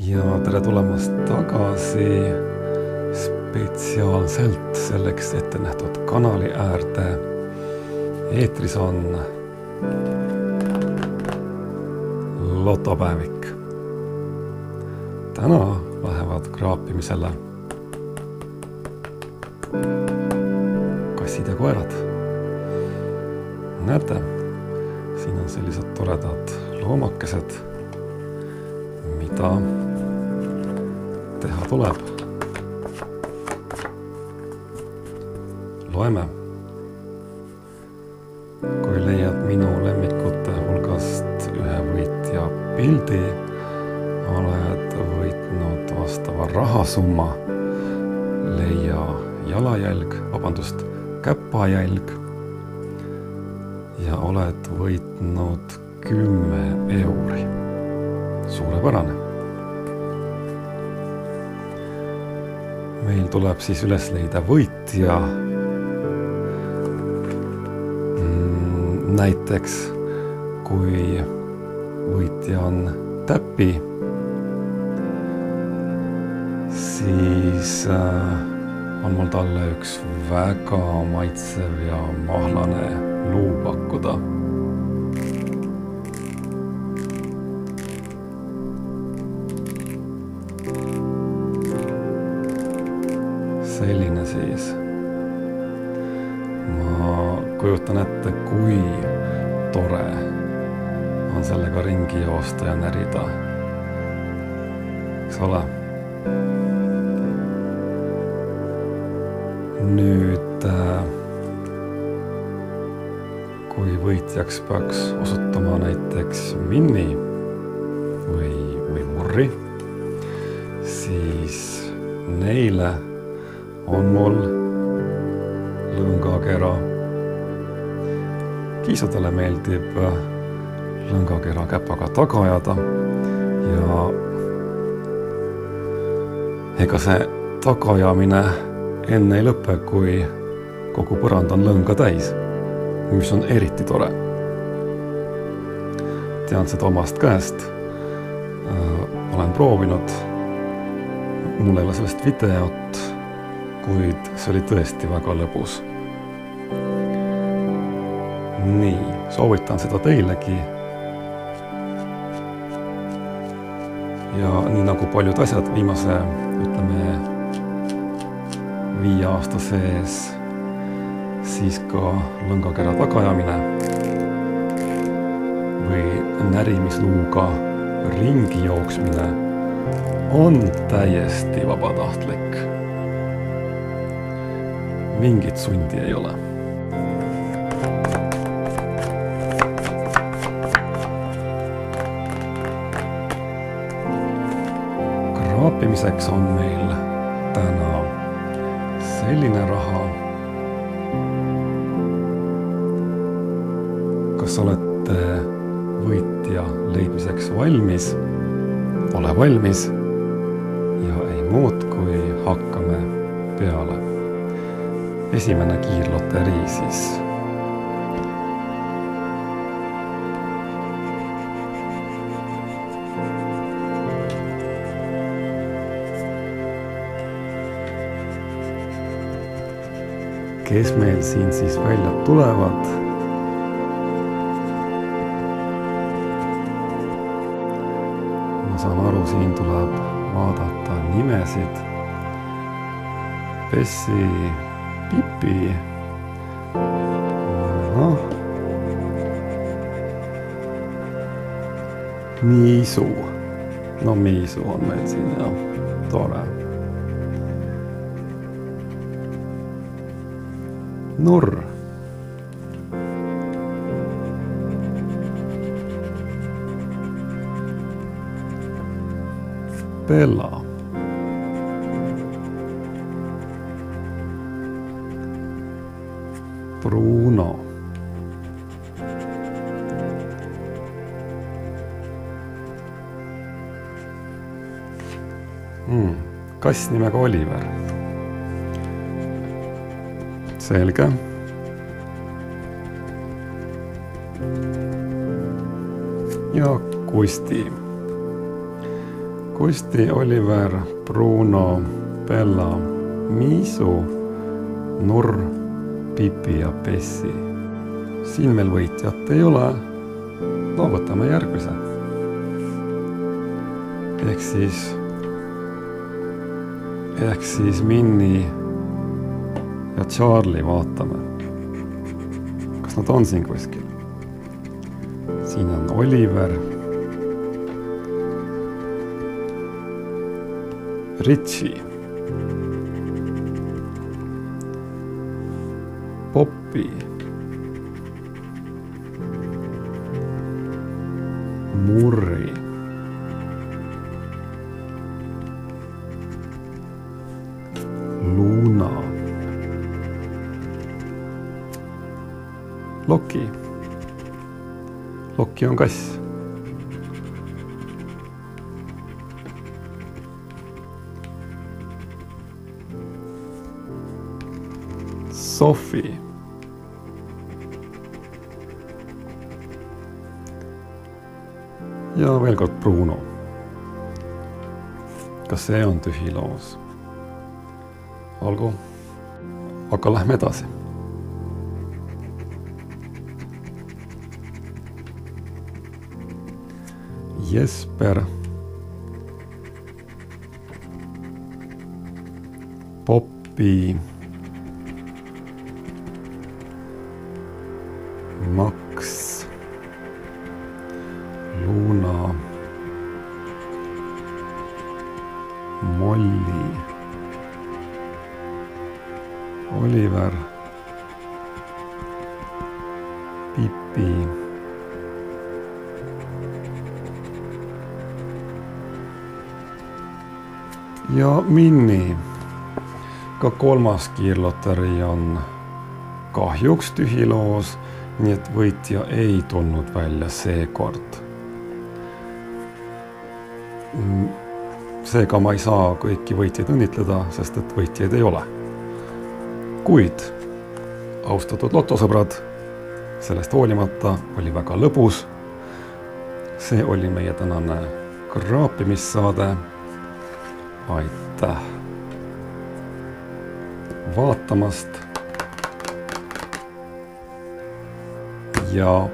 Ja tere tulemast tagasi spetsiaalselt selleks ette nähtud kanali äärde. Eetris on lotopäevik. Täna lähevad kraapimisele kassid ja koerad. Näete, siin on sellised toredad loomakesed, mida teha tuleb. Loeme. Kui leiad minu lemmikute hulgast ühe võitja pildi, oled võitnud vastava rahasumma, leia käpajälg ja oled võitnud 10 euri. Suurepärane. Meil tuleb siis üles leida võitja. Näiteks, kui võitja on täpi, siis on mul talle üks väga maitsev ja mahlane luu pakkuda. Selline siis. Ma kujutan ette, kui tore on sellega ringi joosta ja närida. Eks ole? Nüüd, kui võitjaks peaks osutama näiteks Minni või Murri, siis neile on mul lõngakera. Kiisudele meeldib lõngakera käpaga taga ajada ja ega see tagajamine enne ei lõpe, kui kogu põrand on lõnga täis, mis on eriti tore. Tean seda omast käest, olen proovinud, mul ei ole sellest videot, kuid see oli tõesti väga lõbus. Nii, soovitan seda teilegi. Ja nii nagu paljud asjad viimase, 5 aasta sees, siis ka lõngakera tagajamine või närimisluuga ringi jooksmine on täiesti vabatahtlik. Mingit sundi ei ole. Kraapimiseks on meil täna selline raha. Kas olete võitja leidmiseks valmis? Ole valmis ja ei muud, kui hakkame peale. Esimene kiirloterii siis. Kes meil siin siis välja tulevad? Ma saan aru, siin tuleb vaadata nimesid. Pessi, Pipi. Miisu. No Miisu on meil siin ja tore. Norr. Bella. Bruno. Kass nimega Oliver. Selge. Ja Kusti. Kusti, Oliver, Bruno, Bella, Miisu, Nurr, Pipi ja Pessi. Siin meil võitjat ei ole. No võtame järgmise. Ehk siis Minni ja Charlie vaatame. Kas nad on siin kuskil? Siin on Oliver, Richie, Poppy, Murri, Luna, Loki. Loki on kass. Sophie. Ja veel kord Bruno. Kas see on tühi loos? Olgu. Aga lähme edasi. Jesper, Poppy, Max, Luna, Molly, Oliver, Pipi, ja Minni. Ka kolmas kiirloteri on kahjuks tühi loos, nii et võitja ei tulnud välja seekord. Seega ma ei saa kõiki võitjaid õnnitleda, sest et võitjaid ei ole. Kuid, austatud lotosõbrad, sellest hoolimata oli väga lõbus. See oli meie tänane kraapimissaade. Aitäh vaatamast ja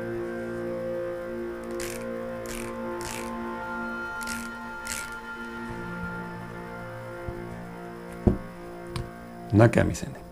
nägemiseni.